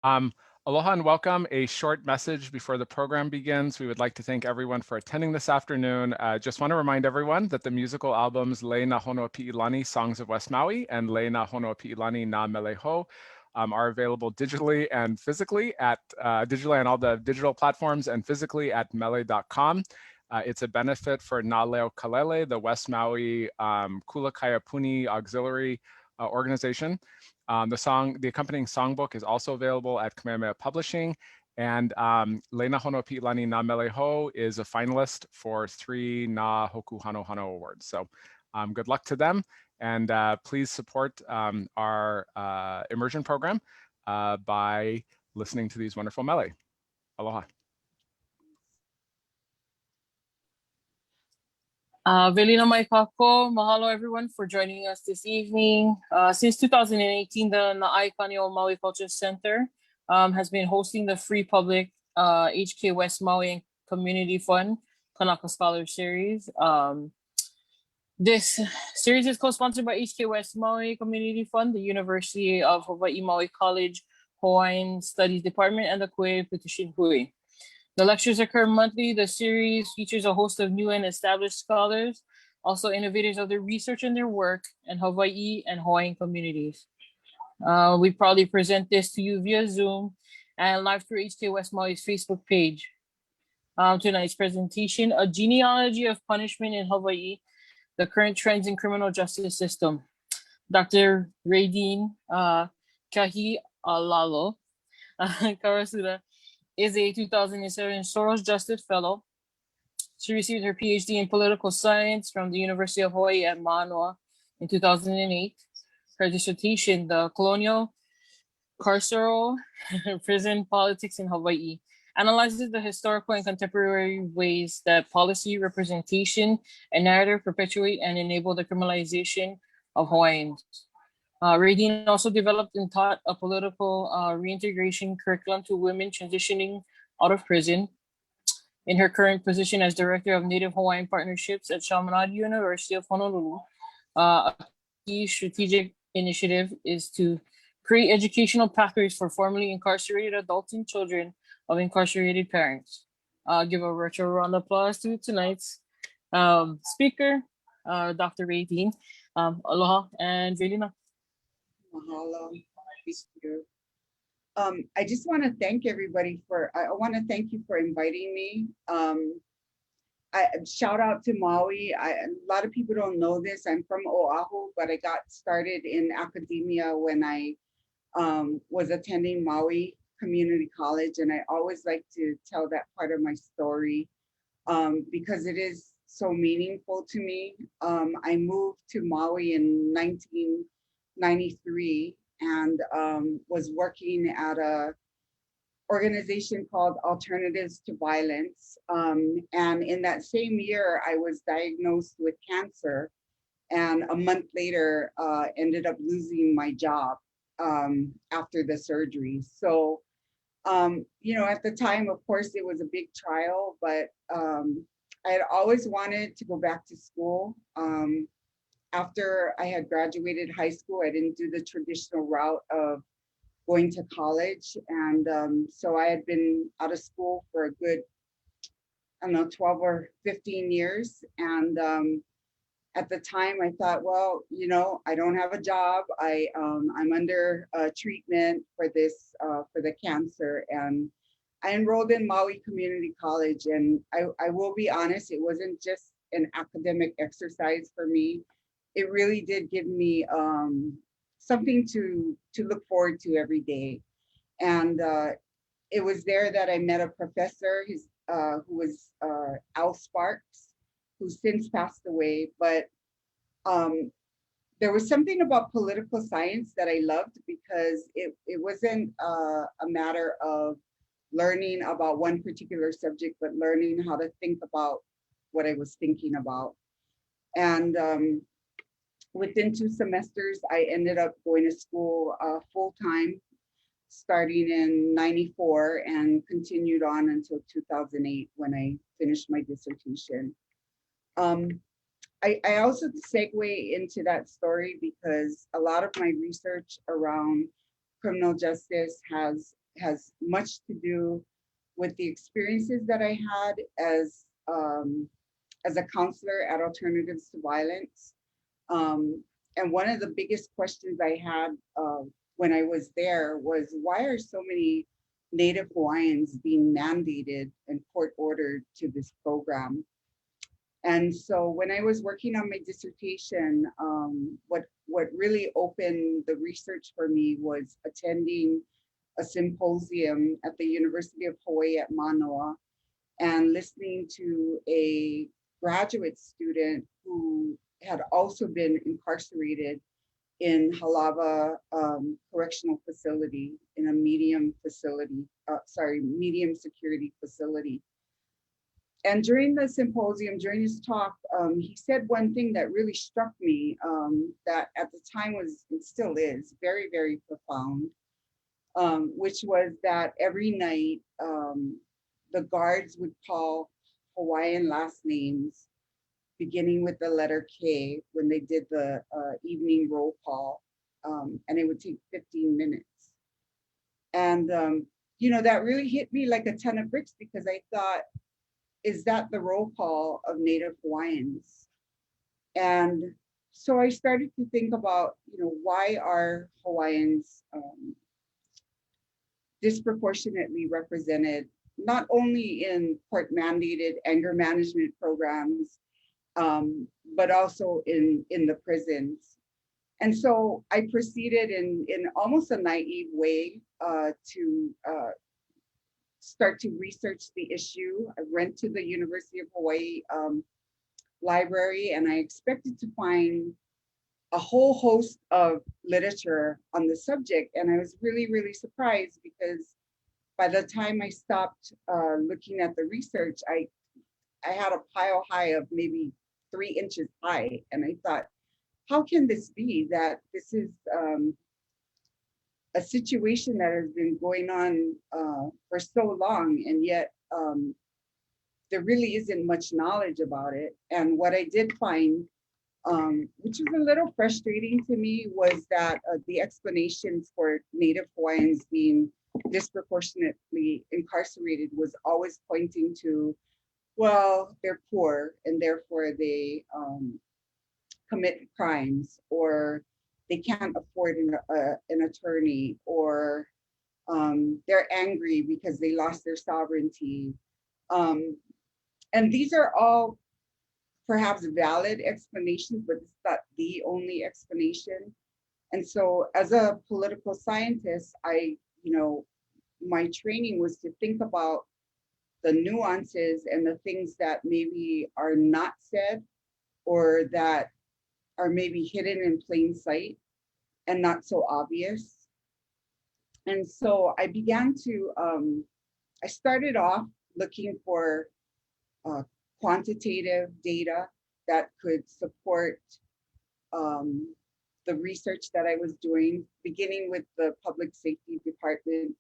Um, Aloha and welcome. A short message before the program begins. We would like to thank everyone for attending this afternoon. Just want to remind everyone that the musical albums Le Na Honoa Pi'ilani, Songs of West Maui, and Le Na Honoa Pi'ilani Na Meleho are available digitally and physically at digitally on all the digital platforms and physically at mele.com. It's a benefit for Na Leo Kalele, the West Maui Kula Kaiapuni Auxiliary organization. The accompanying songbook is also available at Kamehameha Publishing. And Lena Hono Pi'ilani Na Meleho is a finalist for 3 Na Hoku Hano Hano Awards. So good luck to them. And please support our immersion program by listening to these wonderful mele. Aloha. Velina mai kako, mahalo everyone for joining us this evening. Since 2018, the Na'ai Kanio Maui Culture Center has been hosting the free public HK West Maui Community Fund Kanaka Scholar Series. This series is co-sponsored by HK West Maui Community Fund, the University of Hawaii Maui College Hawaiian Studies Department, and the Kue Petition Hui. The lectures occur monthly. The series features a host of new and established scholars, also innovators of their research and their work in Hawaii and Hawaiian communities. We proudly present this to you via Zoom and live through HK West Maui's Facebook page. Tonight's presentation, A Genealogy of Punishment in Hawaii, the Current Trends in Criminal Justice System. Dr. RaeDeen Keahiolalo Karasuda is a 2007 Soros Justice Fellow. She received her PhD in political science from the University of Hawaii at Manoa in 2008. Her dissertation, The Colonial Carceral Prison Politics in Hawaii, analyzes the historical and contemporary ways that policy, representation, and narrative perpetuate and enable the criminalization of Hawaiians. RaeDeen also developed and taught a political reintegration curriculum to women transitioning out of prison. In her current position as Director of Native Hawaiian Partnerships at Chaminade University of Honolulu, a key strategic initiative is to create educational pathways for formerly incarcerated adults and children of incarcerated parents. Give a virtual round of applause to tonight's speaker, Dr. RaeDeen. Aloha and Velina. Mahalo. Thank you. I just want to thank everybody I want to thank you for inviting me. Shout out to Maui. A lot of people don't know this. I'm from Oahu, but I got started in academia when I was attending Maui Community College. And I always like to tell that part of my story because it is so meaningful to me. I moved to Maui in 1993 and was working at a organization called Alternatives to Violence. And in that same year, I was diagnosed with cancer. And a month later, ended up losing my job after the surgery. So, you know, at the time, of course, it was a big trial, but I had always wanted to go back to school. After I had graduated high school, I didn't do the traditional route of going to college. And so I had been out of school for a good, I don't know, 12 or 15 years. And at the time I thought, well, you know, I don't have a job. I'm under treatment for this, for the cancer. And I enrolled in Maui Community College. And I will be honest, it wasn't just an academic exercise for me. It really did give me something to look forward to every day. And it was there that I met a professor who was Al Sparks, who since passed away. But there was something about political science that I loved because it wasn't a matter of learning about one particular subject, but learning how to think about what I was thinking about. And within 2 semesters, I ended up going to school full-time, starting in '94 and continued on until 2008 when I finished my dissertation. I also segue into that story because a lot of my research around criminal justice has has much to do with the experiences that I had as a counselor at Alternatives to Violence. And one of the biggest questions I had when I was there was, why are so many Native Hawaiians being mandated and court ordered to this program? And so when I was working on my dissertation, what really opened the research for me was attending a symposium at the University of Hawaii at Manoa and listening to a graduate student who had also been incarcerated in Halava Correctional Facility, in a medium security facility. And during the symposium, during his talk, he said one thing that really struck me, that at the time was, and still is, very, very profound, which was that every night the guards would call Hawaiian last names, beginning with the letter K, when they did the evening roll call, and it would take 15 minutes. And, that really hit me like a ton of bricks, because I thought, is that the roll call of Native Hawaiians? And so I started to think about, why are Hawaiians disproportionately represented, not only in court mandated anger management programs, but also in the prisons. And so I proceeded in almost a naive way to start to research the issue. I went to the University of Hawaii library, and I expected to find a whole host of literature on the subject. And I was really, really surprised, because by the time I stopped looking at the research, I had a pile high of maybe 3 inches high. And I thought, how can this be that this is a situation that has been going on for so long, and yet there really isn't much knowledge about it. And what I did find, which is a little frustrating to me, was that the explanations for Native Hawaiians being disproportionately incarcerated was always pointing to, well, they're poor and therefore they commit crimes, or they can't afford an attorney, or they're angry because they lost their sovereignty. And these are all perhaps valid explanations, but it's not the only explanation. And so as a political scientist, my training was to think about the nuances and the things that maybe are not said, or that are maybe hidden in plain sight and not so obvious. And so I began to, I started off looking for quantitative data that could support the research that I was doing, beginning with the public safety department.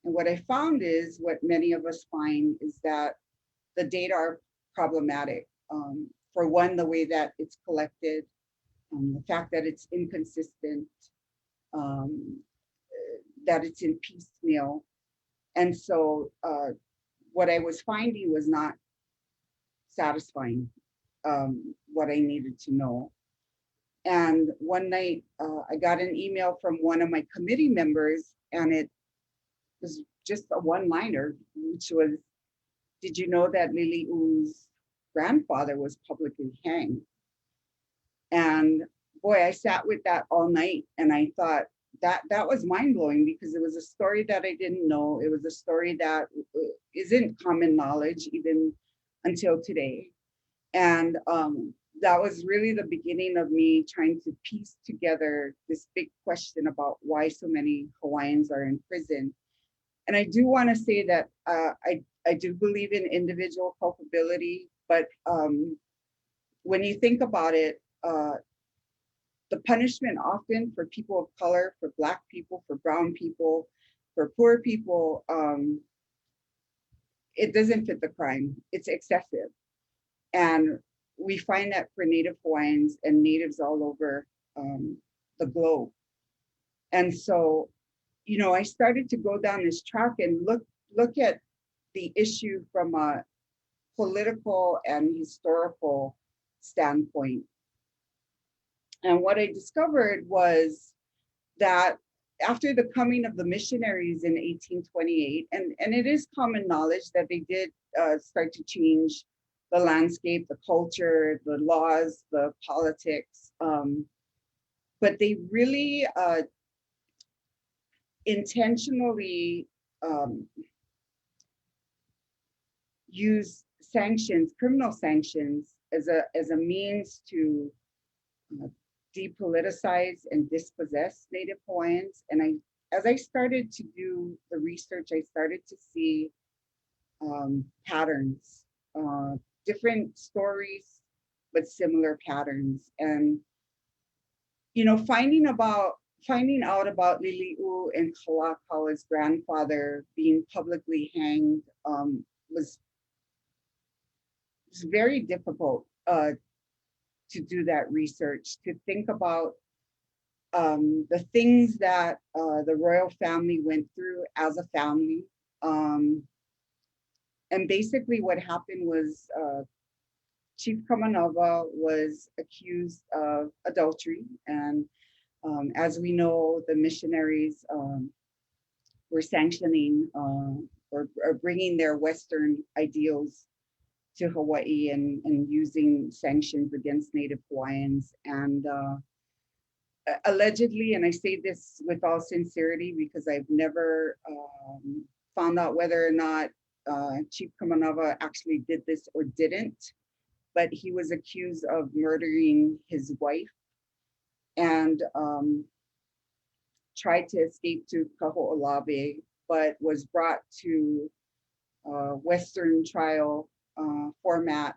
And what I found is, what many of us find, is that the data are problematic. For one, the way that it's collected, the fact that it's inconsistent, that it's in piecemeal. And so what I was finding was not satisfying what I needed to know. And one night I got an email from one of my committee members, and it was just a one-liner, which was, did you know that Lili'u's grandfather was publicly hanged? And boy, I sat with that all night, and I thought that was mind-blowing, because it was a story that I didn't know. It was a story that isn't common knowledge even until today. And that was really the beginning of me trying to piece together this big question about why so many Hawaiians are in prison. And I do want to say that I do believe in individual culpability, but when you think about it, the punishment often for people of color, for Black people, for brown people, for poor people, it doesn't fit the crime. It's excessive. And we find that for Native Hawaiians and Natives all over the globe. And so you know, I started to go down this track and look at the issue from a political and historical standpoint. And what I discovered was that after the coming of the missionaries in 1828, and it is common knowledge that they did start to change the landscape, the culture, the laws, the politics, but they really intentionally use sanctions, criminal sanctions, as a means to depoliticize and dispossess Native Hawaiians. And as I started to do the research, I started to see patterns, different stories, but similar patterns. And you know, finding out about Lili'u and Kalakawa's grandfather being publicly hanged was very difficult to do that research, to think about the things that the royal family went through as a family. And basically what happened was Chief Kamanava was accused of adultery. And as we know, the missionaries were sanctioning or bringing their Western ideals to Hawaii and using sanctions against Native Hawaiians. And allegedly, and I say this with all sincerity because I've never found out whether or not Chief Kamanava actually did this or didn't, but he was accused of murdering his wife and tried to escape to Kaho'olawe, but was brought to Western trial format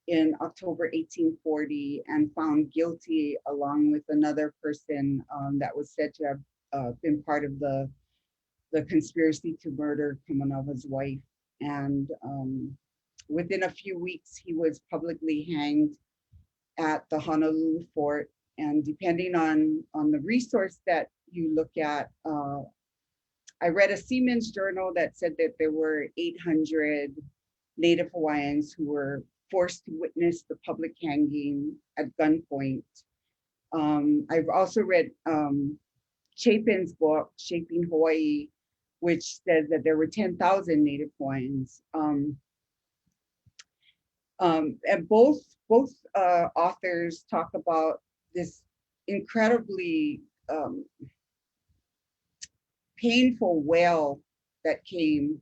in October 1840 and found guilty along with another person that was said to have been part of the conspiracy to murder Kamanava's wife. And within a few weeks, he was publicly hanged at the Honolulu fort. And depending on the resource that you look at, I read a Seamen's Journal that said that there were 800 Native Hawaiians who were forced to witness the public hanging at gunpoint. I've also read Chapin's book, Shaping Hawaii, which says that there were 10,000 Native Hawaiians. And both authors talk about this incredibly painful wail that came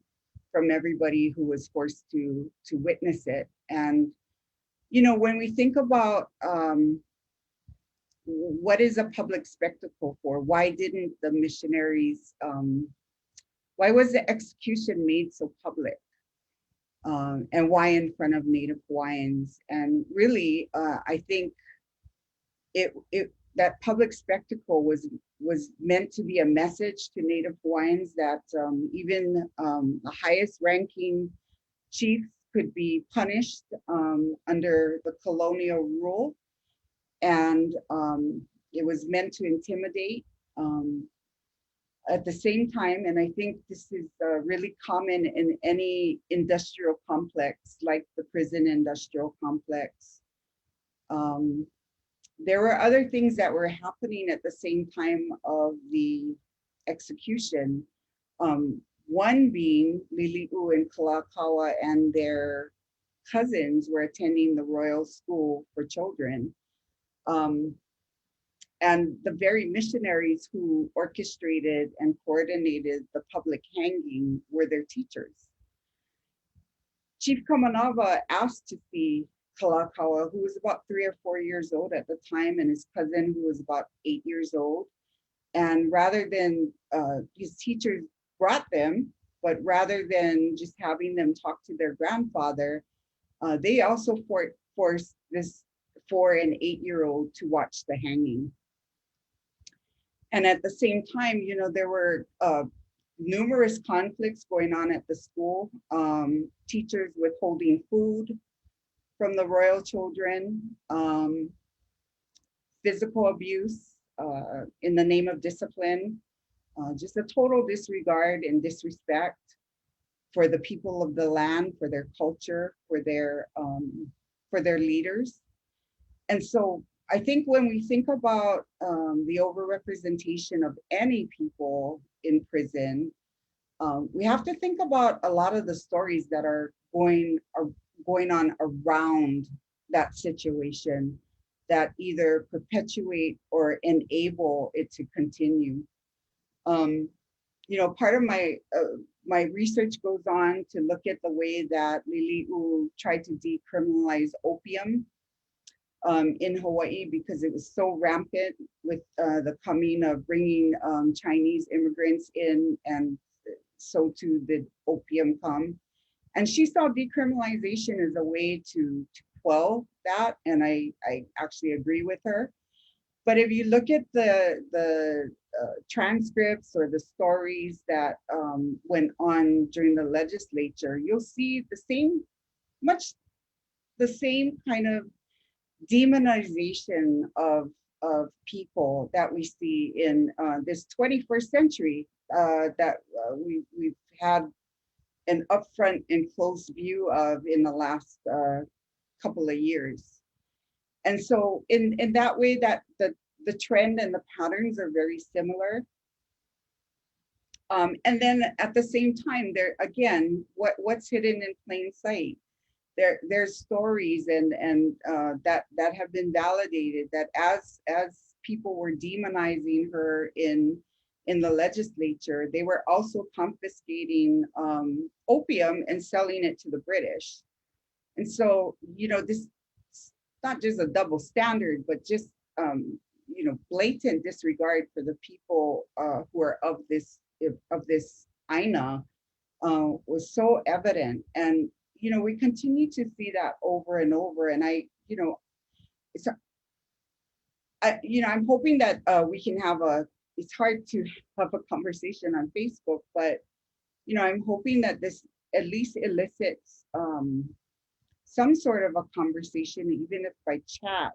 from everybody who was forced to witness it. And you know, when we think about what is a public spectacle for, why didn't the missionaries, why was the execution made so public? And why in front of Native Hawaiians? And really, I think that public spectacle was meant to be a message to Native Hawaiians that even the highest ranking chiefs could be punished under the colonial rule. And it was meant to intimidate. At the same time, and I think this is really common in any industrial complex, like the prison industrial complex, there were other things that were happening at the same time of the execution. One being Lili'u and Kalakaua and their cousins were attending the Royal School for Children. And the very missionaries who orchestrated and coordinated the public hanging were their teachers. Chief Kamanava asked to see Kalakaua, who was about 3 or 4 years old at the time, and his cousin, who was about 8 years old. And rather than, his teachers brought them, but rather than just having them talk to their grandfather, they also forced this 4 and 8-year-old to watch the hanging. And at the same time, you know, there were numerous conflicts going on at the school, teachers withholding food from the royal children, physical abuse in the name of discipline, just a total disregard and disrespect for the people of the land, for their culture, for their leaders. And so I think when we think about the overrepresentation of any people in prison, we have to think about a lot of the stories that are going on around that situation that either perpetuate or enable it to continue. Part of my research goes on to look at the way that Lili'u tried to decriminalize opium in Hawaii because it was so rampant with the coming of bringing Chinese immigrants in, and so too did opium come. And she saw decriminalization as a way to quell that, and I actually agree with her. But if you look at the transcripts or the stories that went on during the legislature, you'll see much the same kind of demonization of people that we see in this 21st century that we've had an upfront and close view of in the last couple of years. And so in that way, that the trend and the patterns are very similar. And then at the same time, there again, what's hidden in plain sight? There's stories and that have been validated that as people were demonizing her in the legislature, they were also confiscating opium and selling it to the British. And so, this is not just a double standard, but just blatant disregard for the people who are of this Aina was so evident. And we continue to see that over and over. And I'm hoping that we can have it's hard to have a conversation on Facebook, but I'm hoping that this at least elicits some sort of a conversation, even if by chat,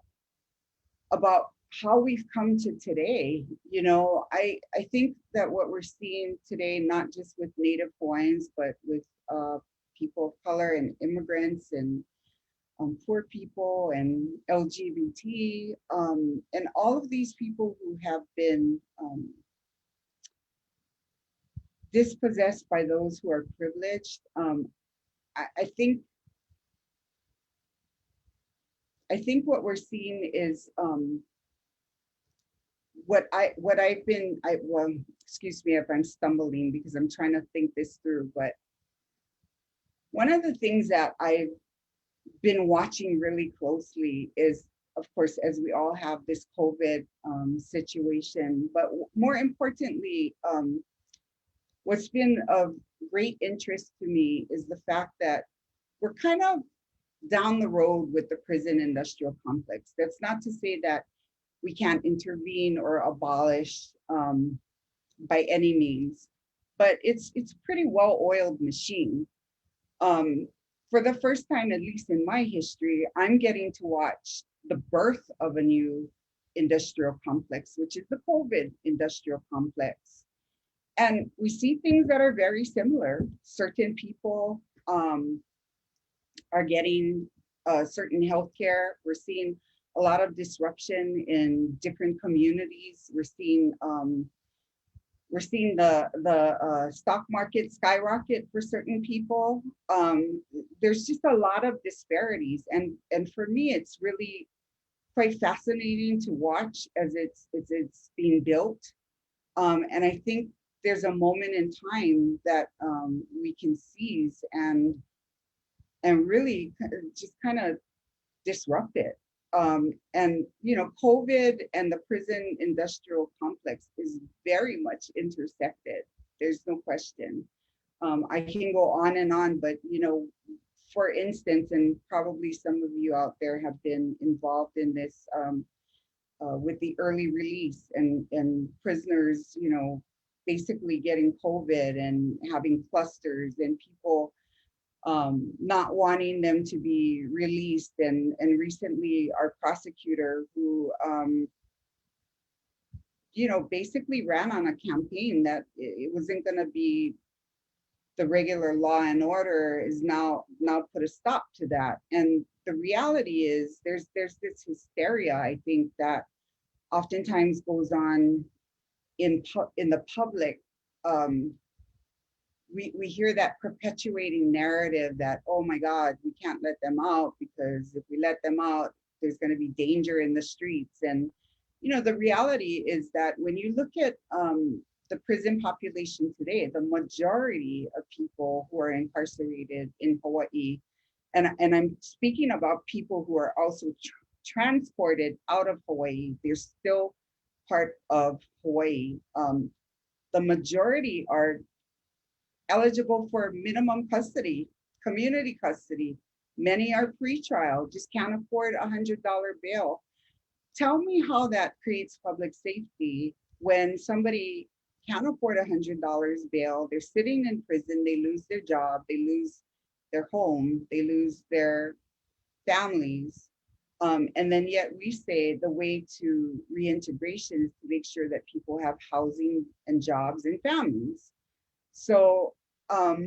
about how we've come to today. I think that what we're seeing today, not just with Native Hawaiians, but with people of color and immigrants and poor people and LGBT, and all of these people who have been dispossessed by those who are privileged. I think what we're seeing is excuse me if I'm stumbling because I'm trying to think this through, but one of the things that I've been watching really closely is, of course, as we all have this COVID situation, but more importantly, what's been of great interest to me is the fact that we're kind of down the road with the prison industrial complex. That's not to say that we can't intervene or abolish by any means, but it's a pretty well-oiled machine. For the first time, at least in my history, I'm getting to watch the birth of a new industrial complex, which is the COVID industrial complex. And we see things that are very similar. Certain people are getting certain healthcare. We're seeing a lot of disruption in different communities. We're seeing the stock market skyrocket for certain people. There's just a lot of disparities, and for me, it's really quite fascinating to watch as it's being built. And I think there's a moment in time that we can seize and really just kind of disrupt it. And COVID and the prison industrial complex is very much intersected. There's no question. I can go on and on, but for instance, and probably some of you out there have been involved in this with the early release and prisoners, basically getting COVID and having clusters and people not wanting them to be released. And recently our prosecutor who basically ran on a campaign that it wasn't going to be the regular law and order, is now put a stop to that. And the reality is there's this hysteria, I think, that oftentimes goes on in the public. We hear that perpetuating narrative that, oh my God, we can't let them out, because if we let them out, there's going to be danger in the streets. And the reality is that when you look at the prison population today, the majority of people who are incarcerated in Hawaii, and I'm speaking about people who are also transported out of Hawaii, they're still part of Hawaii. The majority are eligible for minimum custody, community custody. Many are pretrial, just can't afford $100 bail. Tell me how that creates public safety when somebody can't afford $100 bail, they're sitting in prison, they lose their job, they lose their home, they lose their families. And then yet we say the way to reintegration is to make sure that people have housing and jobs and families. So I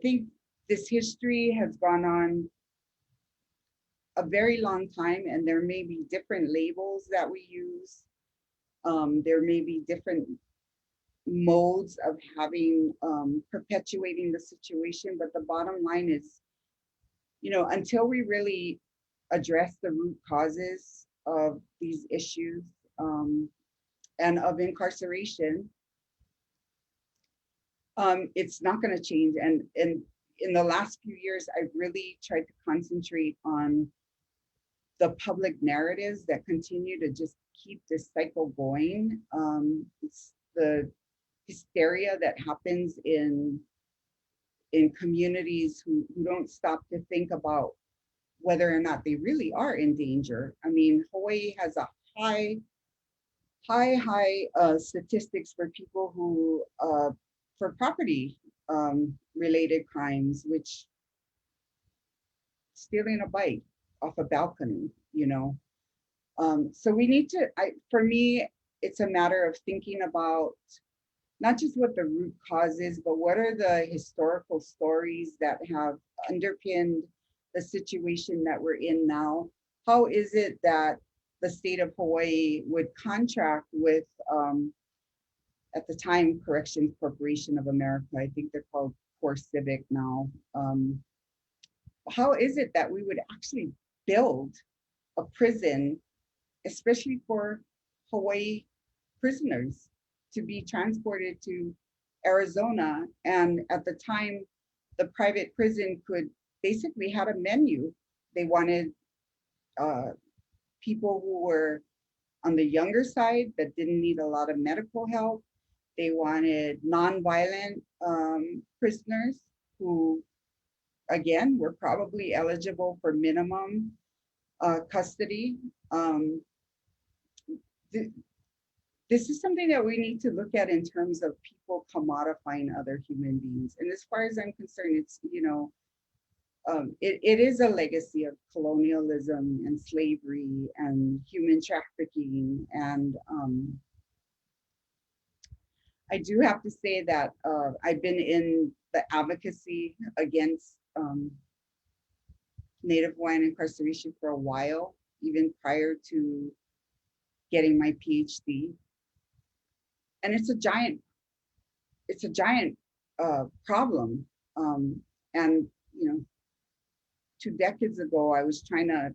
think this history has gone on a very long time, and there may be different labels that we use. There may be different modes of having perpetuating the situation, but the bottom line is, until we really address the root causes of these issues and of incarceration, it's not going to change. And in the last few years, I've really tried to concentrate on the public narratives that continue to just keep this cycle going. It's the hysteria that happens in communities who don't stop to think about whether or not they really are in danger. I mean, Hawaii has a high statistics for people who for property related crimes, which stealing a bike off a balcony, so we need to, for me, it's a matter of thinking about not just what the root cause is, but what are the historical stories that have underpinned the situation that we're in now. How is it that the state of Hawaii would contract with, at the time, Corrections Corporation of America, I think they're called Core Civic now. How is it that we would actually build a prison, especially for Hawaii prisoners, to be transported to Arizona? And at the time, the private prison could basically had a menu. They wanted people who were on the younger side that didn't need a lot of medical help. They wanted nonviolent prisoners who, again, were probably eligible for minimum custody. This is something that we need to look at in terms of people commodifying other human beings. And as far as I'm concerned, it's, it is a legacy of colonialism and slavery and human trafficking. And I do have to say that I've been in the advocacy against Native Hawaiian incarceration for a while, even prior to getting my PhD. And it's a giant problem. And 2 decades ago, I was trying to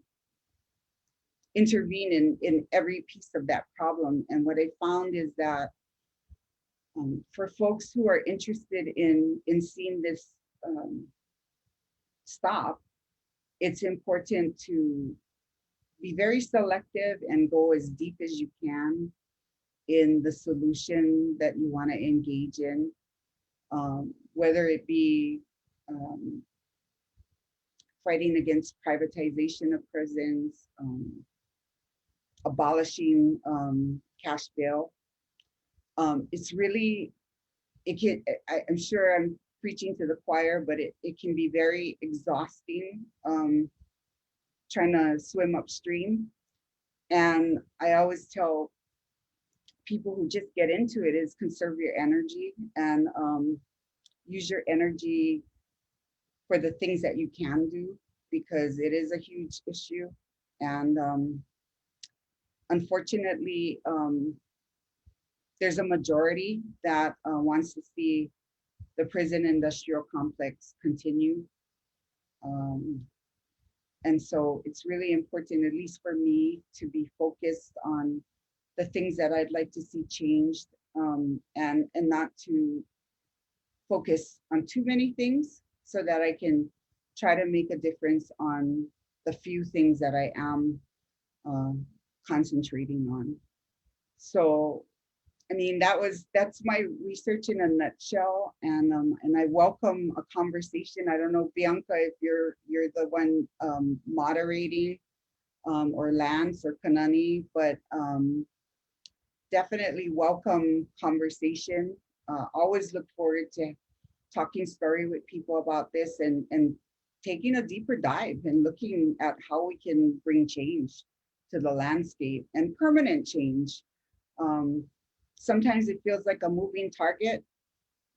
intervene in every piece of that problem. And what I found is that for folks who are interested in seeing this stop, it's important to be very selective and go as deep as you can in the solution that you want to engage in, whether it be fighting against privatization of prisons, abolishing cash bail. It's really, I'm sure I'm preaching to the choir, but it can be very exhausting trying to swim upstream. And I always tell people who just get into it is conserve your energy and use your energy for the things that you can do, because it is a huge issue. And unfortunately, there's a majority that wants to see the prison industrial complex continue. And so it's really important, at least for me, to be focused on the things that I'd like to see changed, and not to focus on too many things, so that I can try to make a difference on the few things that I am concentrating on. So, I mean, that's my research in a nutshell, and I welcome a conversation. I don't know, Bianca, if you're the one moderating, or Lance or Kanani, but definitely welcome conversation. Always look forward to talking story with people about this, and taking a deeper dive and looking at how we can bring change to the landscape, and permanent change. Sometimes it feels like a moving target,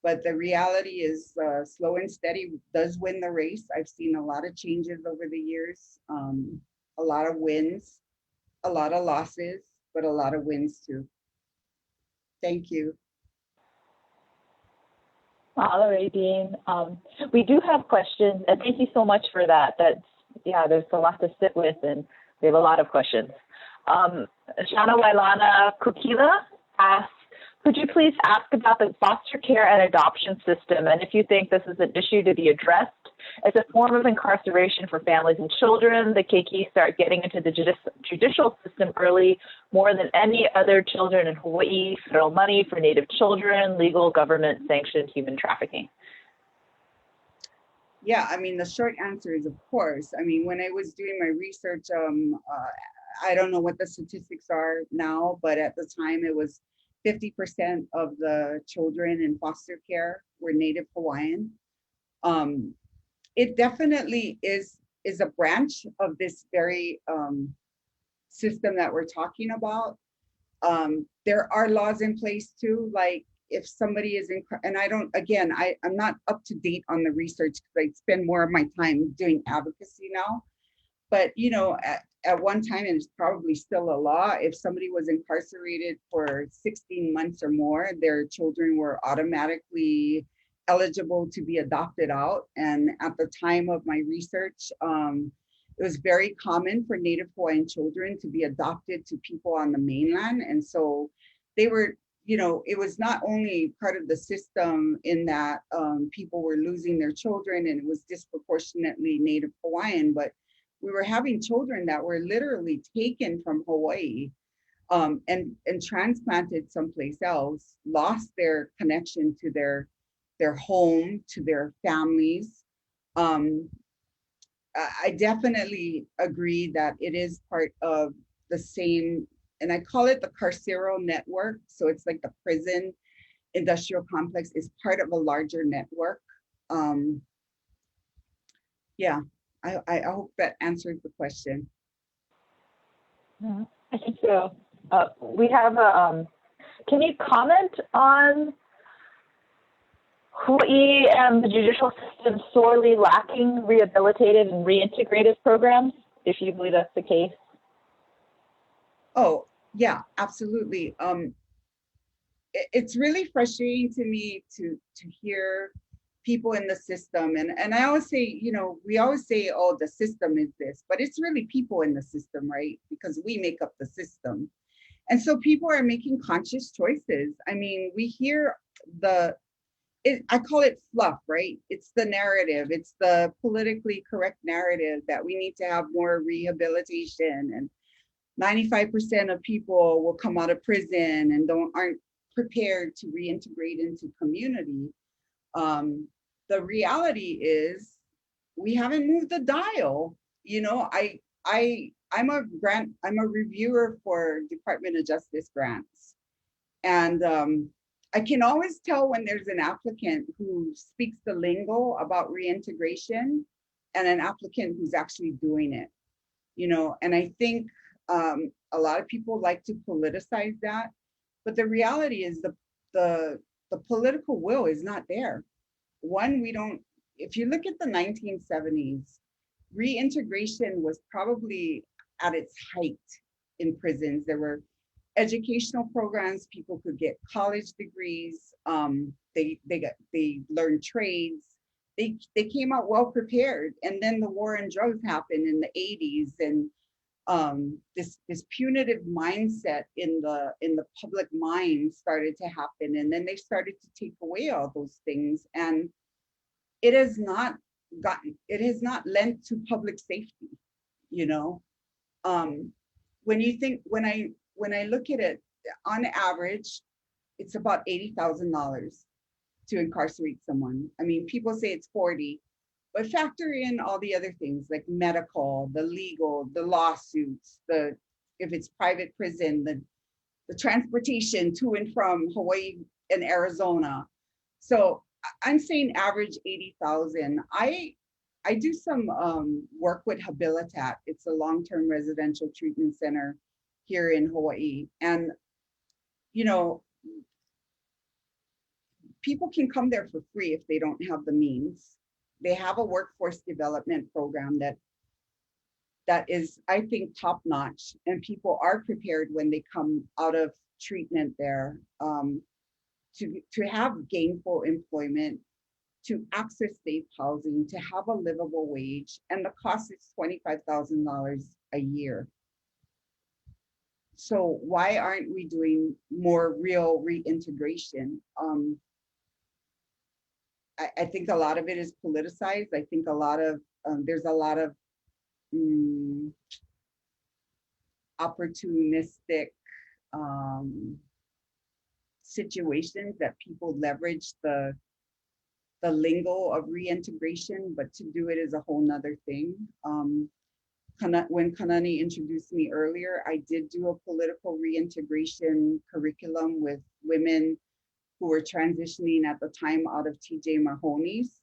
but the reality is slow and steady does win the race. I've seen a lot of changes over the years, a lot of wins, a lot of losses, but a lot of wins too. Thank you. Mahalo, RaeDeen. We do have questions, and thank you so much for that. Yeah, there's a lot to sit with, and we have a lot of questions. Shana Wailana Kukila asks, could you please ask about the foster care and adoption system, and if you think this is an issue to be addressed? As a form of incarceration for families and children, the Keiki start getting into the judicial system early, more than any other children in Hawaii, federal money for Native children, legal government-sanctioned human trafficking. Yeah, I mean, the short answer is of course. I mean, when I was doing my research, I don't know what the statistics are now, but at the time it was 50% of the children in foster care were Native Hawaiian. It definitely is a branch of this very system that we're talking about. There are laws in place too, like if somebody is in, and I don't, again, I'm not up to date on the research because I spend more of my time doing advocacy now. But you know, at one time, and it's probably still a law, if somebody was incarcerated for 16 months or more, their children were automatically eligible to be adopted out. And at the time of my research, it was very common for Native Hawaiian children to be adopted to people on the mainland. And so they were, you know, it was not only part of the system in that people were losing their children and it was disproportionately Native Hawaiian, but we were having children that were literally taken from Hawaii and transplanted someplace else, lost their connection to their home, to their families. I definitely agree that it is part of the same, and I call it the carceral network. So it's like the prison industrial complex is part of a larger network. Yeah, I hope that answered the question. I think so. We have a, can you comment on Hawaii and the judicial system sorely lacking rehabilitated and reintegrated programs, if you believe that's the case? Oh, yeah, absolutely. It's really frustrating to me to hear people in the system. And I always say, you know, we always say, oh, the system is this, but it's really people in the system, right? Because we make up the system. And so people are making conscious choices. I mean, we hear I call it fluff, right? It's the narrative. It's the politically correct narrative that we need to have more rehabilitation and 95% of people will come out of prison and aren't prepared to reintegrate into community. The reality is we haven't moved the dial. You know, I'm a reviewer for Department of Justice grants. And I can always tell when there's an applicant who speaks the lingo about reintegration and an applicant who's actually doing it, you know, and I think a lot of people like to politicize that. But the reality is the political will is not there. One, we don't, if you look at the 1970s, reintegration was probably at its height in prisons. There were educational programs, people could get college degrees, they learned trades, they came out well prepared. And then the war on drugs happened in the 80s, and this punitive mindset in the public mind started to happen, and then they started to take away all those things, and it has not lent to public safety, you know. When you think, when I look at it, on average, it's about $80,000 to incarcerate someone. I mean, people say it's 40, but factor in all the other things like medical, the legal, the lawsuits, if it's private prison, the transportation to and from Hawaii and Arizona. So I'm saying average 80,000. I do some work with Rehabilitated. It's a long-term residential treatment center here in Hawaii. And, you know, people can come there for free if they don't have the means. They have a workforce development program that is, I think, top notch, and people are prepared when they come out of treatment there to have gainful employment, to access safe housing, to have a livable wage, and the cost is $25,000 a year. So why aren't we doing more real reintegration? I think a lot of it is politicized. I think a lot of there's a lot of opportunistic situations that people leverage the lingo of reintegration, but to do it is a whole nother thing. When Kanani introduced me earlier, I did do a political reintegration curriculum with women who were transitioning at the time out of TJ Mahoney's.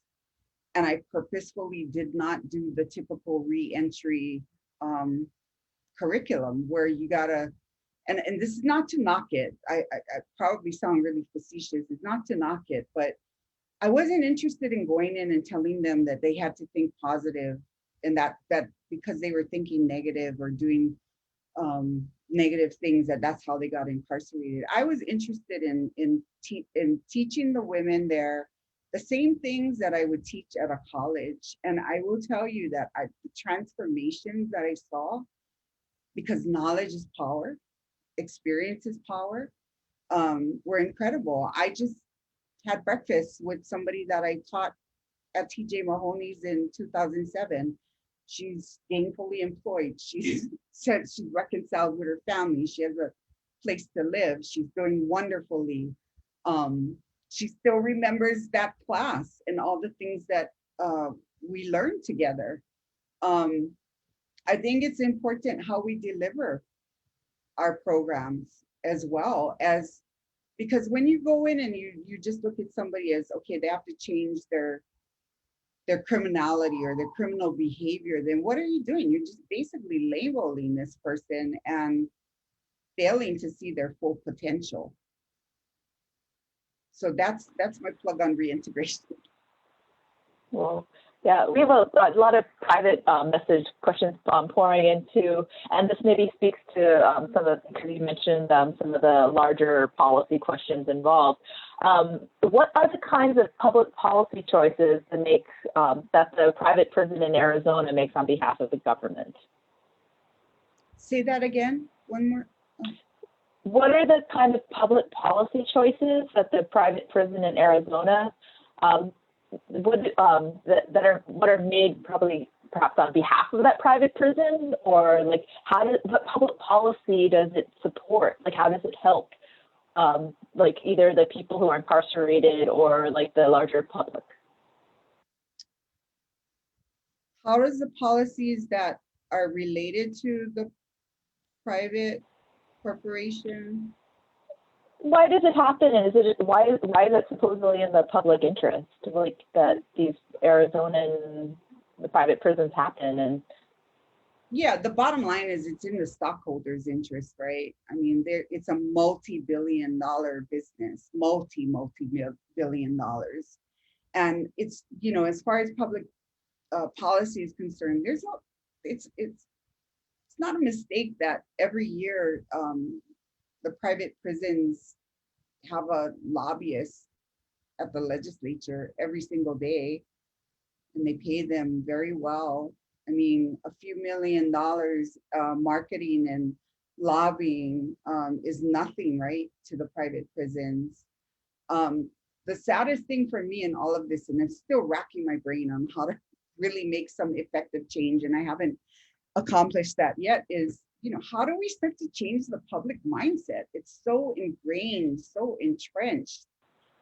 And I purposefully did not do the typical reentry curriculum where you gotta, and this is not to knock it. I probably sound really facetious. It's not to knock it, but I wasn't interested in going in and telling them that they had to think positive, and that because they were thinking negative or doing negative things, that's how they got incarcerated. I was interested in teaching the women there the same things that I would teach at a college. And I will tell you that the transformations that I saw, because knowledge is power, experience is power, were incredible. I just had breakfast with somebody that I taught at TJ Mahoney's in 2007. She's gainfully employed. She said she's reconciled with her family. She has a place to live. She's doing wonderfully. She still remembers that class and all the things that we learned together. I think it's important how we deliver our programs as well, as because when you go in and you just look at somebody as, okay, they have to change their criminality or their criminal behavior, then what are you doing? You're just basically labeling this person and failing to see their full potential. So that's my plug on reintegration. Well, yeah, we have a lot of private message questions pouring into, and this maybe speaks to some of, because you mentioned some of the larger policy questions involved. What are the kinds of public policy choices that the private prison in Arizona makes on behalf of the government? Say that again, one more. What are the kind of public policy choices that the private prison in Arizona that are made probably perhaps on behalf of that private prison, or like what public policy does it support? Like how does it help like either the people who are incarcerated or like the larger public? How does the policies that are related to the private corporation? Why does it happen? And why is it supposedly in the public interest, like that these Arizonan the private prisons happen? And Yeah, the bottom line is it's in the stockholders' interest, right? I mean, it's a multi-billion-dollar business, multi-billion dollars. And it's, as far as public policy is concerned, it's not a mistake that every year the private prisons have a lobbyist at the legislature every single day, and they pay them very well. I mean, a few $1 million marketing and lobbying is nothing, right, to the private prisons. The saddest thing for me in all of this, and I'm still racking my brain on how to really make some effective change, and I haven't accomplished that yet, is, how do we start to change the public mindset? It's so ingrained, so entrenched.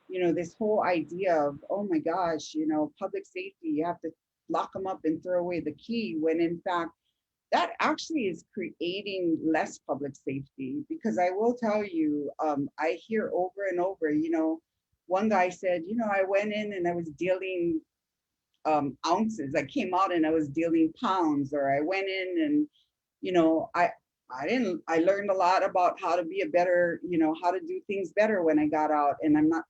This whole idea of, oh my gosh, public safety, you have to lock them up and throw away the key, when in fact, that actually is creating less public safety. Because I will tell you, I hear over and over, one guy said, I went in and I was dealing ounces. I came out and I was dealing pounds, or I went in and, I learned a lot about how to be a better, how to do things better when I got out, and I'm not,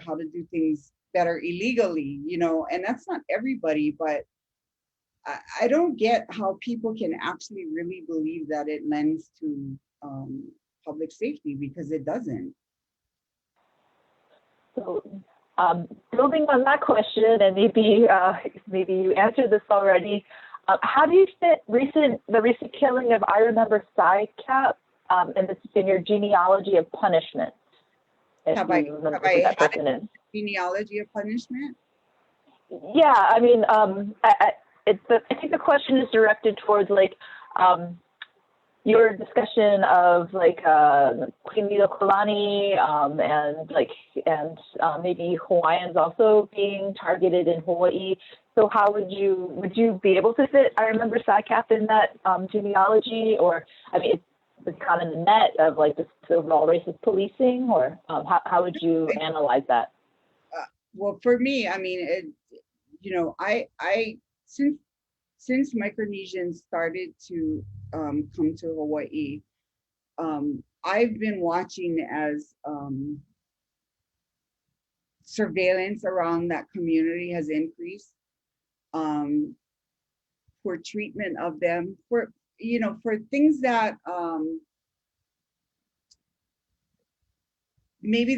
how to do things better illegally, and that's not everybody, but I don't get how people can actually really believe that it lends to public safety, because it doesn't. So, building on that question, and maybe you answered this already. How do you fit the recent killing of I Remember Cap in your genealogy of punishment? Have I had a genealogy of punishment? Yeah, I mean, I think the question is directed towards your discussion of Queen Kalani and maybe Hawaiians also being targeted in Hawaii. So how would you be able to fit I Remember Cap in that genealogy? Or, I mean, it's kind of the net of this overall racist policing, or how would you analyze that? Well, for me, I mean, I since Micronesians started to come to Hawaii, I've been watching as surveillance around that community has increased, for treatment of them, for things that maybe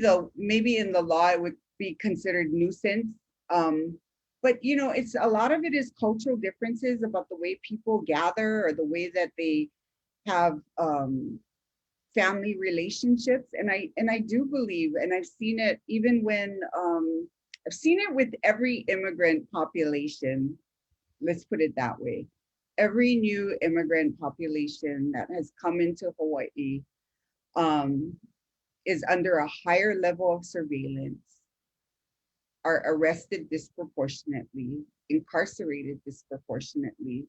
in the law it would be considered nuisance. But it's a lot of it is cultural differences about the way people gather, or the way that they have family relationships. And I do believe, and I've seen it even when I've seen it with every immigrant population, let's put it that way. Every new immigrant population that has come into Hawaii is under a higher level of surveillance, are arrested disproportionately, incarcerated disproportionately.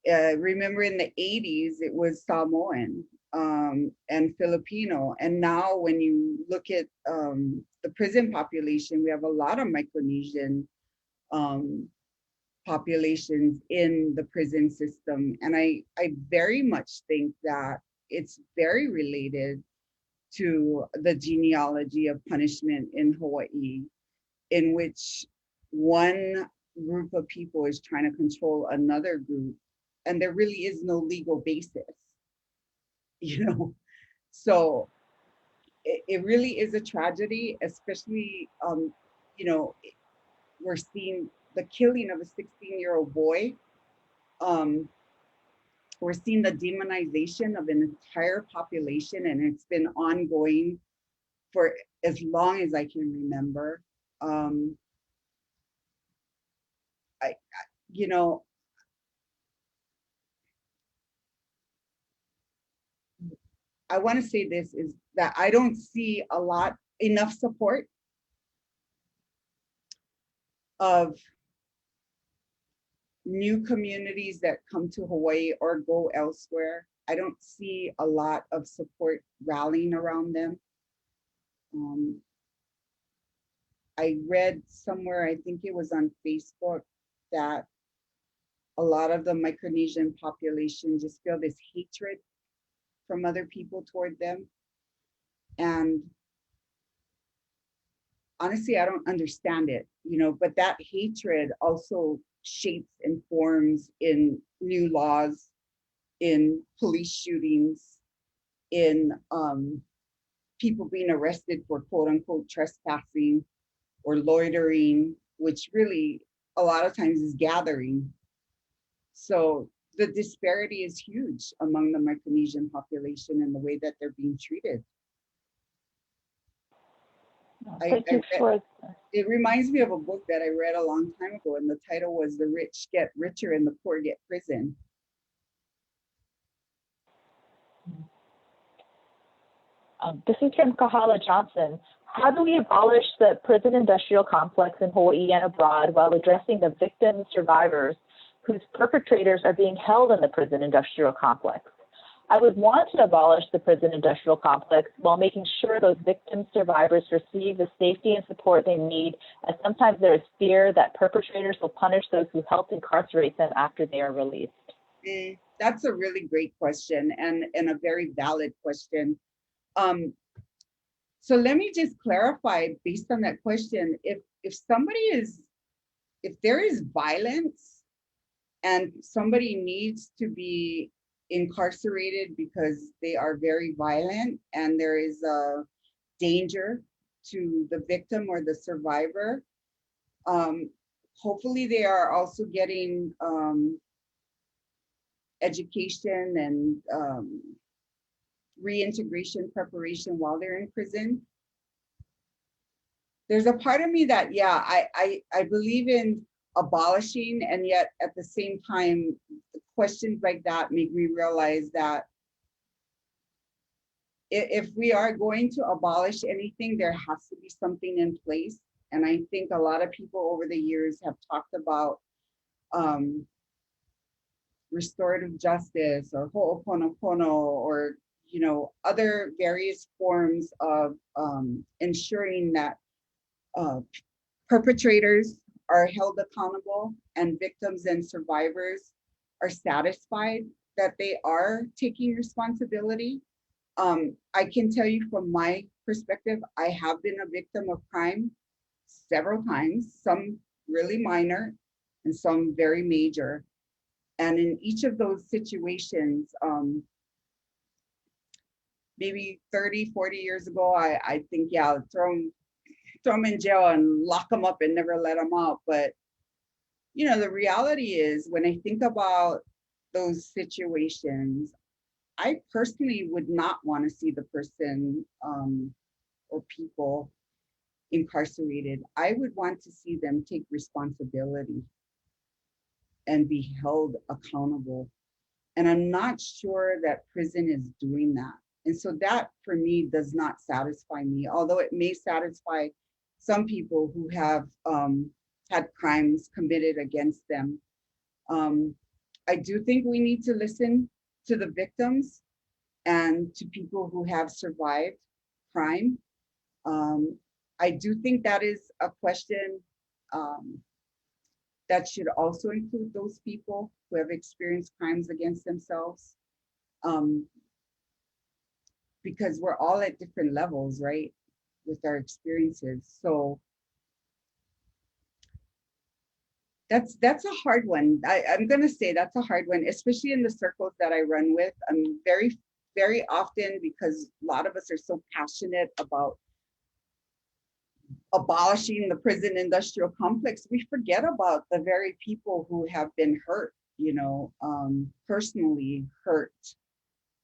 Remember in the 80s, it was Samoan and Filipino. And now when you look at the prison population, we have a lot of Micronesian populations in the prison system. And I very much think that it's very related to the genealogy of punishment in Hawaii, in which one group of people is trying to control another group, and there really is no legal basis, So it really is a tragedy, especially, we're seeing the killing of a 16-year-old boy. We're seeing the demonization of an entire population, and it's been ongoing for as long as I can remember. I want to say this, is that I don't see enough support of new communities that come to Hawaii or go elsewhere. I don't see a lot of support rallying around them. I read somewhere, I think it was on Facebook, that a lot of the Micronesian population just feel this hatred from other people toward them. And honestly, I don't understand it, but that hatred also shapes and forms in new laws, in police shootings, in people being arrested for quote unquote trespassing or loitering, which really a lot of times is gathering. So the disparity is huge among the Micronesian population and the way that they're being treated. It reminds me of a book that I read a long time ago, and the title was The Rich Get Richer and the Poor Get Prison. This is from Kahala Johnson. How do we abolish the prison industrial complex in Hawaii and abroad while addressing the victims, survivors, whose perpetrators are being held in the prison industrial complex? I would want to abolish the prison industrial complex while making sure those victims, survivors receive the safety and support they need, as sometimes there is fear that perpetrators will punish those who helped incarcerate them after they are released. That's a really great question and a very valid question. So let me just clarify based on that question, if there is violence and somebody needs to be incarcerated because they are very violent and there is a danger to the victim or the survivor, hopefully they are also getting education and reintegration preparation while they're in prison. There's a part of me that, yeah, I believe in abolishing, and yet at the same time, questions like that make me realize that if we are going to abolish anything, there has to be something in place. And I think a lot of people over the years have talked about restorative justice or ho'oponopono or other various forms of ensuring that perpetrators are held accountable and victims and survivors are satisfied that they are taking responsibility. I can tell you from my perspective, I have been a victim of crime several times, some really minor and some very major. And in each of those situations, maybe 30, 40 years ago, I think, yeah, throw them in jail and lock them up and never let them out. But, the reality is when I think about those situations, I personally would not want to see the person or people incarcerated. I would want to see them take responsibility and be held accountable. And I'm not sure that prison is doing that. And so that for me does not satisfy me, although it may satisfy some people who have had crimes committed against them. I do think we need to listen to the victims and to people who have survived crime. I do think that is a question that should also include those people who have experienced crimes against themselves. Because we're all at different levels, right, with our experiences. So that's a hard one. I'm gonna say that's a hard one, especially in the circles that I run with. I'm very, very often, because a lot of us are so passionate about abolishing the prison industrial complex, we forget about the very people who have been hurt, personally hurt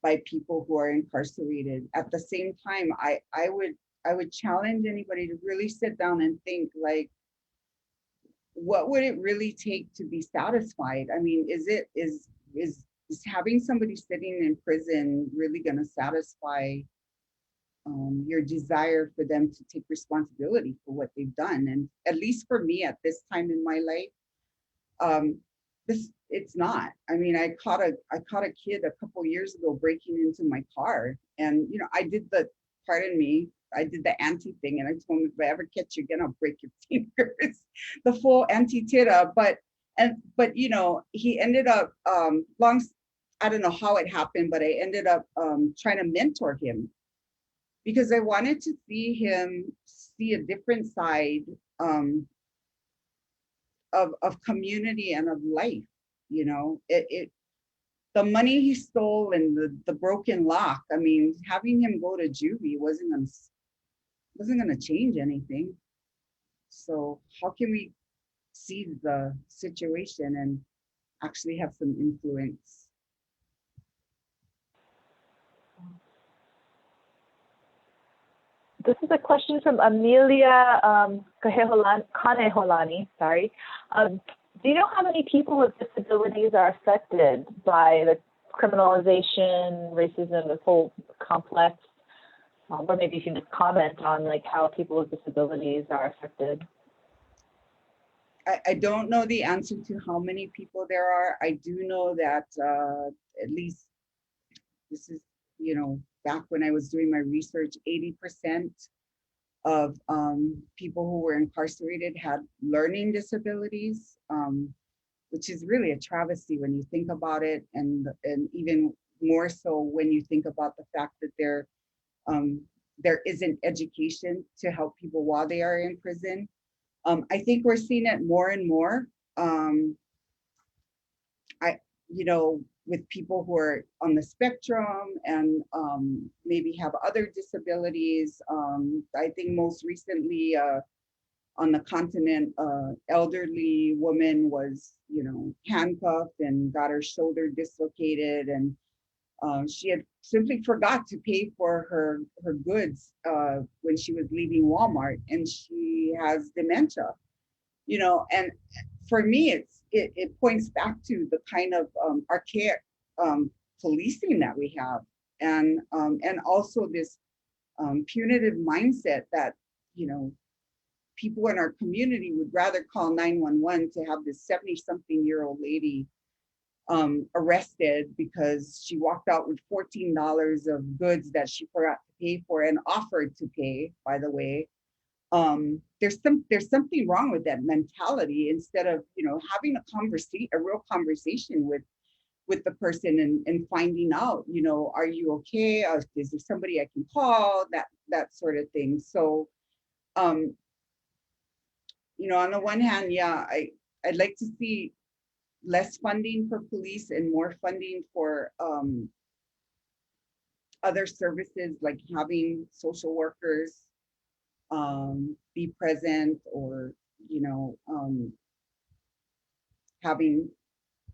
by people who are incarcerated. At the same time, I would challenge anybody to really sit down and think, like, what would it really take to be satisfied? I mean, is having somebody sitting in prison really going to satisfy your desire for them to take responsibility for what they've done? And at least for me at this time in my life, it's not. I mean, I caught a kid a couple years ago breaking into my car, and I did the anti thing, and I told him, if I ever catch you again, I'll break your fingers, the full anti-tita. But But you know, he ended up I don't know how it happened, but I ended up trying to mentor him because I wanted to see him see a different side of community and of life. You know, the money he stole and the broken lock. I mean, having him go to juvie wasn't gonna change anything. So how can we see the situation and actually have some influence? This is a question from Amelia Keahiolalo. Sorry. Do you know how many people with disabilities are affected by the criminalization, racism, the whole complex? Or maybe you can just comment on like how people with disabilities are affected. I don't know the answer to how many people there are. I do know that at least this is, you know, back when I was doing my research, 80% of people who were incarcerated had learning disabilities, which is really a travesty when you think about it, and even more so when you think about the fact that there isn't education to help people while they are in prison. I think we're seeing it more and more. You know, with people who are on the spectrum and maybe have other disabilities. I think most recently on the continent, elderly woman was, you know, handcuffed and got her shoulder dislocated, and she had simply forgot to pay for her goods when she was leaving Walmart, and she has dementia. You know, and for me, it points back to the kind of archaic policing that we have, and also this punitive mindset that, you know, people in our community would rather call 911 to have this 70-something-year-old lady arrested because she walked out with $14 of goods that she forgot to pay for and offered to pay, by the way. There's something wrong with that mentality, instead of, you know, having a real conversation with the person and finding out, you know, are you okay? Is there somebody I can call? That sort of thing. So, you know, on the one hand, yeah, I'd like to see less funding for police and more funding for other services, like having social workers be present, or, you know, having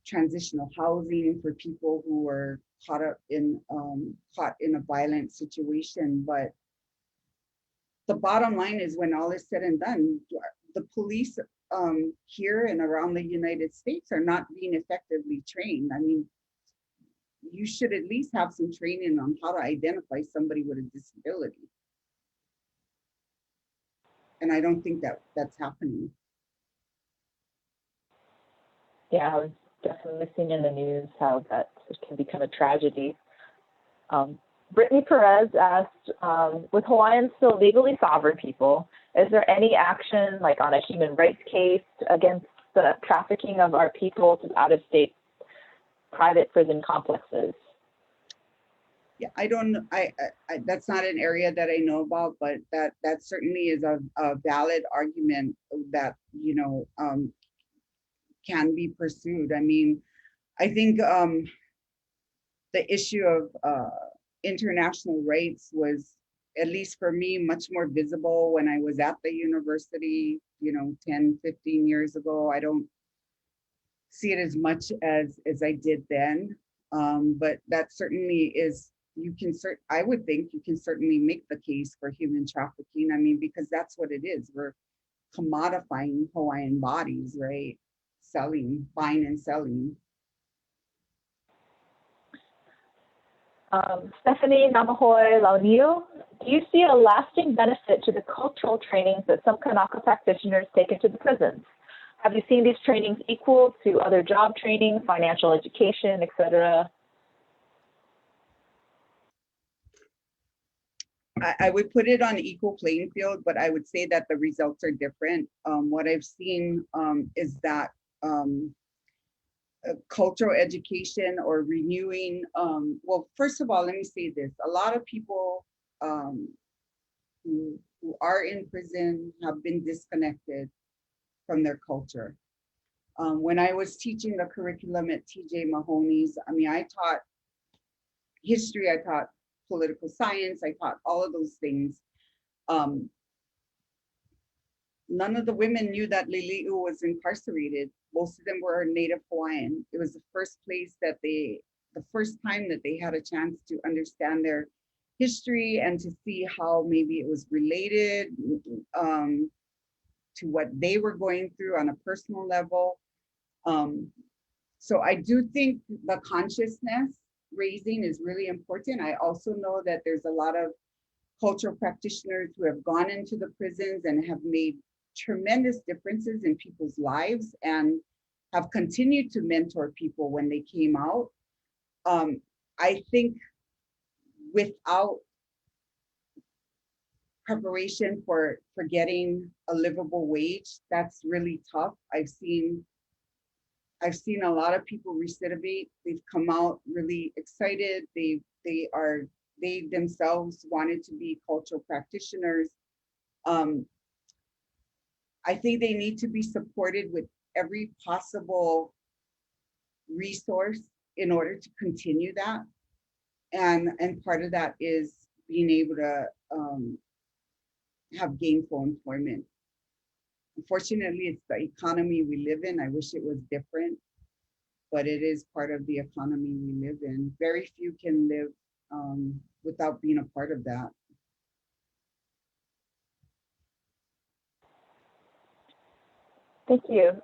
transitional housing for people who are caught in a violent situation. But the bottom line is, when all is said and done, the police here and around the United States are not being effectively trained. I mean, you should at least have some training on how to identify somebody with a disability. And I don't think that's happening. Yeah, I was definitely seeing in the news how that can become a tragedy. Brittany Perez asked, with Hawaiians still legally sovereign people, is there any action, like on a human rights case, against the trafficking of our people to out-of-state private prison complexes? Yeah, I don't. I that's not an area that I know about, but that certainly is a valid argument that, you know, can be pursued. I mean, I think the issue of international rights was, at least for me, much more visible when I was at the university, you know, 10, 15 years ago. I don't see it as much as I did then. But that certainly is, I would think you can certainly make the case for human trafficking. I mean, because that's what it is. We're commodifying Hawaiian bodies, right? Buying and selling. Stephanie Namahoe Launiu, do you see a lasting benefit to the cultural trainings that some Kanaka practitioners take into the prisons? Have you seen these trainings equal to other job training, financial education, etc.? I would put it on equal playing field, but I would say that the results are different. What I've seen is that cultural education or renewing. Well, first of all, let me say this. A lot of people who are in prison have been disconnected from their culture. When I was teaching the curriculum at TJ Mahoney's, I mean, I taught history, I taught political science, I taught all of those things. None of the women knew that Lili'u was incarcerated. Most of them were Native Hawaiian. It was the first time that they had a chance to understand their history and to see how maybe it was related to what they were going through on a personal level. So I do think the consciousness raising is really important. I also know that there's a lot of cultural practitioners who have gone into the prisons and have made tremendous differences in people's lives and have continued to mentor people when they came out. I think without preparation for getting a livable wage, that's really tough. I've seen a lot of people recidivate. They've come out really excited. They themselves wanted to be cultural practitioners. I think they need to be supported with every possible resource in order to continue that. And part of that is being able to have gainful employment. Unfortunately, it's the economy we live in. I wish it was different, but it is part of the economy we live in. Very few can live without being a part of that. Thank you.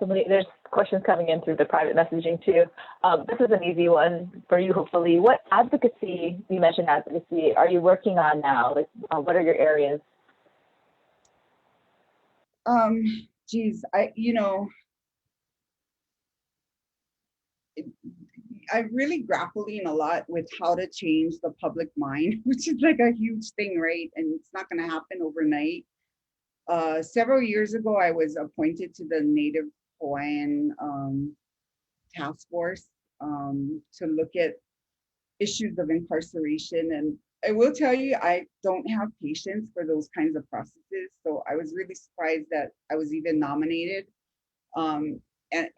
There's questions coming in through the private messaging too. This is an easy one for you, hopefully. What advocacy, you mentioned advocacy, are you working on now? Like, what are your areas? Geez, I'm really grappling a lot with how to change the public mind, which is like a huge thing, right? And it's not going to happen overnight. Several years ago, I was appointed to the Native Hawaiian task force to look at issues of incarceration. And I will tell you, I don't have patience for those kinds of processes. So I was really surprised that I was even nominated. And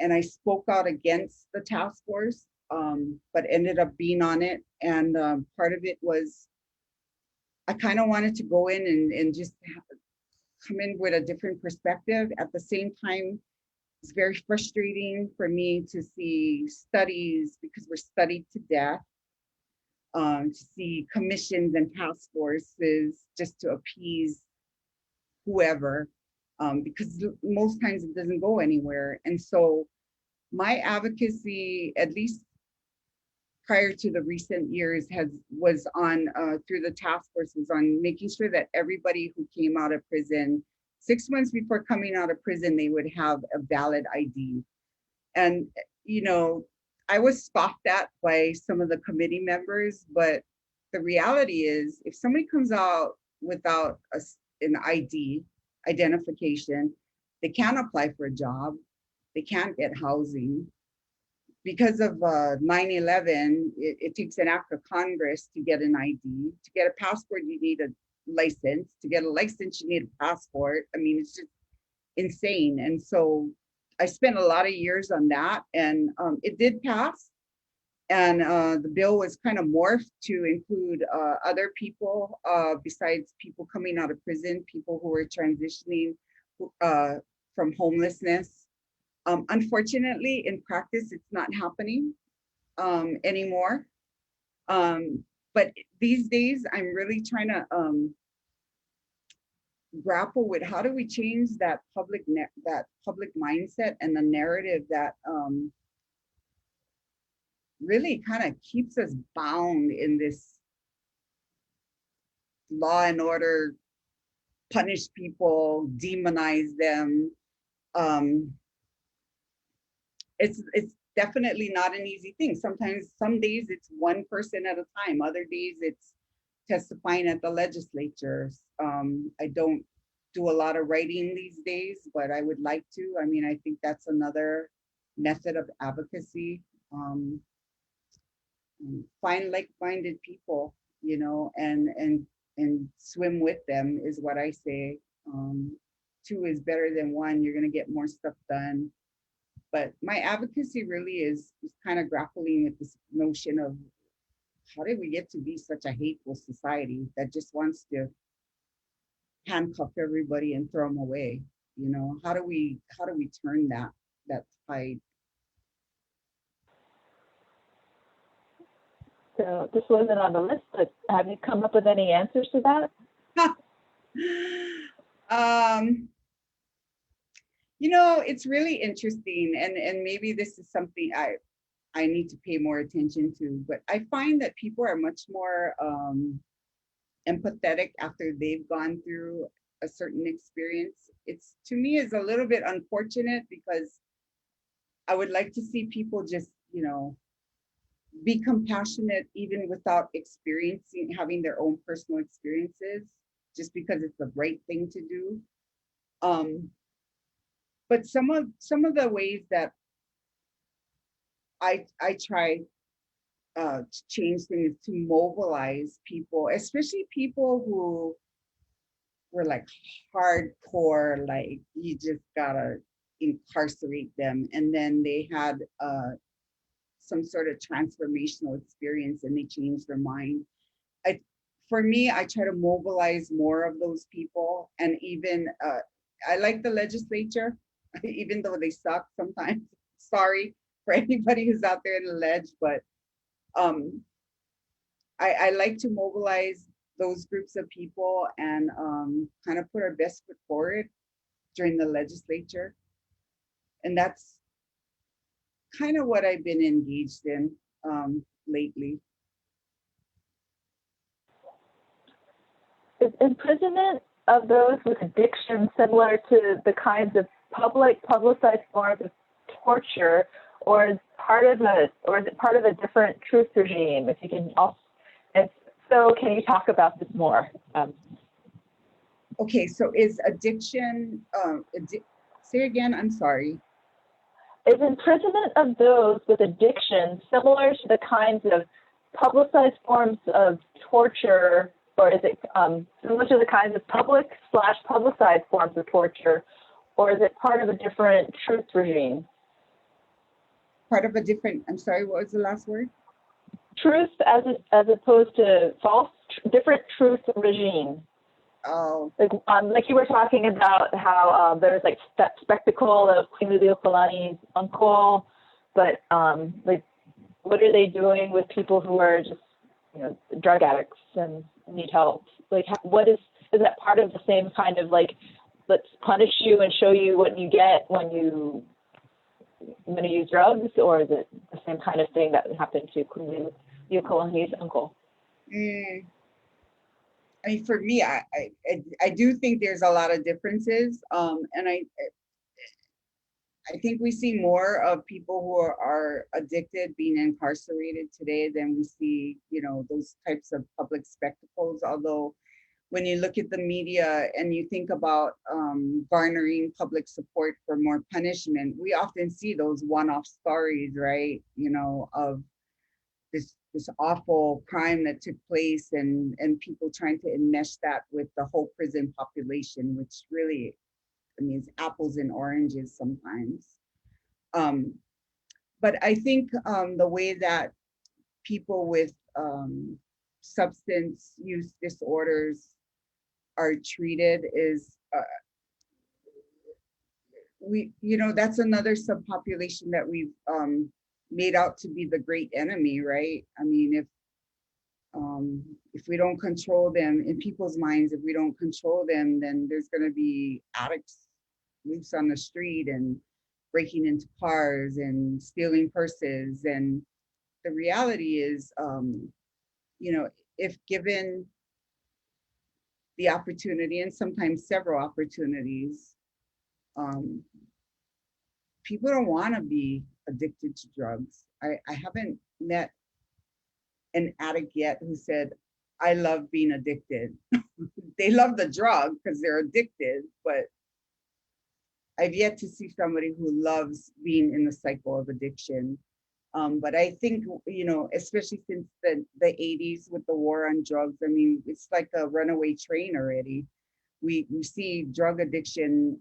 I spoke out against the task force, but ended up being on it. And part of it was I kind of wanted to go in and just come in with a different perspective. At the same time, it's very frustrating for me to see studies, because we're studied to death, to see commissions and task forces just to appease whoever, because most times it doesn't go anywhere. And so my advocacy, at least prior to the recent years, was on through the task force, was on making sure that everybody who came out of prison 6 months before coming out of prison, they would have a valid ID. And I was scoffed at by some of the committee members, but the reality is, if somebody comes out without an ID identification, they can't apply for a job, they can't get housing. Because of 9/11, it takes an act of Congress to get an ID. To get a passport, you need a license. To get a license, you need a passport. I mean, it's just insane. And so I spent a lot of years on that, and it did pass. And the bill was kind of morphed to include other people besides people coming out of prison, people who were transitioning from homelessness. Unfortunately, in practice, it's not happening anymore. But these days, I'm really trying to grapple with how do we change that public mindset and the narrative that really kind of keeps us bound in this law and order, punish people, demonize them. It's definitely not an easy thing. Sometimes, some days it's one person at a time. Other days it's testifying at the legislatures. I don't do a lot of writing these days, but I would like to. I mean, I think that's another method of advocacy. Find like-minded people, you know, and swim with them is what I say. Two is better than one. You're gonna get more stuff done. But my advocacy really is kind of grappling with this notion of how did we get to be such a hateful society that just wants to handcuff everybody and throw them away? You know, how do we turn that tide? So this wasn't on the list, but have you come up with any answers to that? You know, it's really interesting, and maybe this is something I need to pay more attention to, but I find that people are much more empathetic after they've gone through a certain experience. It's, to me, is a little bit unfortunate because I would like to see people just, you know, be compassionate even without having their own personal experiences, just because it's the right thing to do. But some of the ways that I try to change things, to mobilize people, especially people who were like hardcore, like you just gotta incarcerate them, and then they had some sort of transformational experience and they changed their mind. For me, I try to mobilize more of those people, and even I like the legislature, even though they suck sometimes. Sorry for anybody who's out there in the ledge, but I like to mobilize those groups of people and kind of put our best foot forward during the legislature. And that's kind of what I've been engaged in lately. Is imprisonment of those with addiction similar to the kinds of publicized forms of torture, or is it part of a different truth regime? If you can also, if so, can you talk about this more? Okay, so is addiction, say again, I'm sorry. Is imprisonment of those with addiction similar to the kinds of publicized forms of torture, or is it similar to the kinds of publicized forms of torture, or is it part of a different truth regime? Part of a different, I'm sorry, what was the last word? Truth as opposed to false, different truth regime. Oh. Like you were talking about how there's like that spectacle of Queen Deahiolalo's uncle, but like what are they doing with people who are just, you know, drug addicts and need help? Like what is that part of the same kind of like, let's punish you and show you what you get when you use drugs, or is it the same kind of thing that happened to Queen Deahiolalo's uncle? I mean, for me, I do think there's a lot of differences, and I think we see more of people who are addicted being incarcerated today than we see, you know, those types of public spectacles. Although, when you look at the media and you think about garnering public support for more punishment, we often see those one-off stories, right? You know, of this awful crime that took place, and people trying to enmesh that with the whole prison population, which really, I mean, it's apples and oranges sometimes. But I think the way that people with substance use disorders are treated is, you know, that's another subpopulation that we've made out to be the great enemy, right? I mean, if we don't control them in people's minds, if we don't control them, then there's going to be addicts loose on the street and breaking into cars and stealing purses. And the reality is, you know, if given the opportunity, and sometimes several opportunities, people don't want to be addicted to drugs. I haven't met an addict yet who said, I love being addicted. They love the drug because they're addicted, but I've yet to see somebody who loves being in the cycle of addiction. But I think, you know, especially since the 80s with the war on drugs, I mean, it's like a runaway train already. We see drug addiction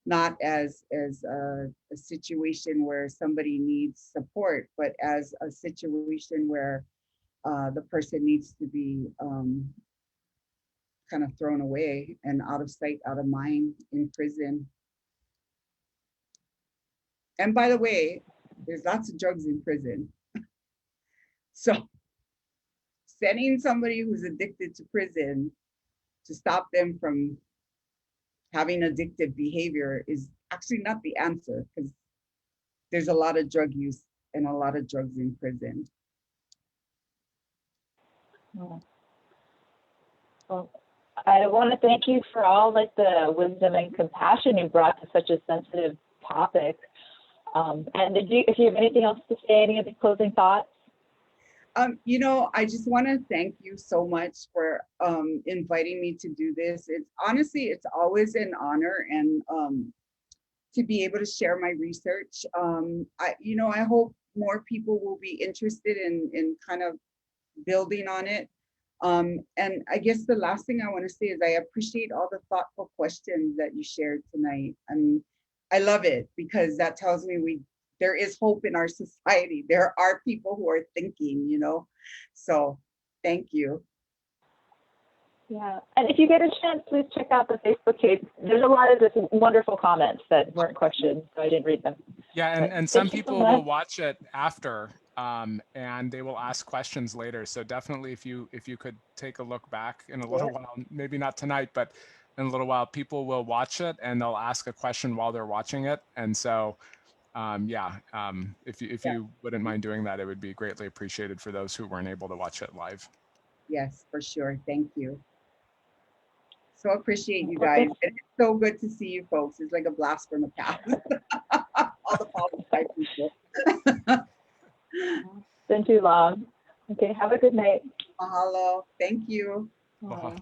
not as a situation where somebody needs support, but as a situation where the person needs to be kind of thrown away and out of sight, out of mind, in prison. And by the way, there's lots of drugs in prison. So sending somebody who's addicted to prison to stop them from having addictive behavior is actually not the answer, because there's a lot of drug use and a lot of drugs in prison. Well, I want to thank you for all like the wisdom and compassion you brought to such a sensitive topic. And if you have anything else to say, any other closing thoughts? You know, I just want to thank you so much for inviting me to do this. It's honestly, it's always an honor, and to be able to share my research. I hope more people will be interested in kind of building on it. And I guess the last thing I want to say is I appreciate all the thoughtful questions that you shared tonight. I mean, I love it because that tells me there is hope in our society. There are people who are thinking, you know. So thank you. Yeah, and if you get a chance, please check out the Facebook page. There's a lot of just wonderful comments that weren't questions, so I didn't read them. Yeah, and some people will watch it after, and they will ask questions later. So definitely, if you could take a look back in a little while, maybe not tonight, but in a little while, people will watch it and they'll ask a question while they're watching it. And so, if you wouldn't mind doing that, it would be greatly appreciated for those who weren't able to watch it live. Yes, for sure. Thank you. So appreciate you guys. It's so good to see you folks. It's like a blast from the past. All the Poli-Sci people. It's been too long. Okay, have a good night. Mahalo. Thank you. Aloha.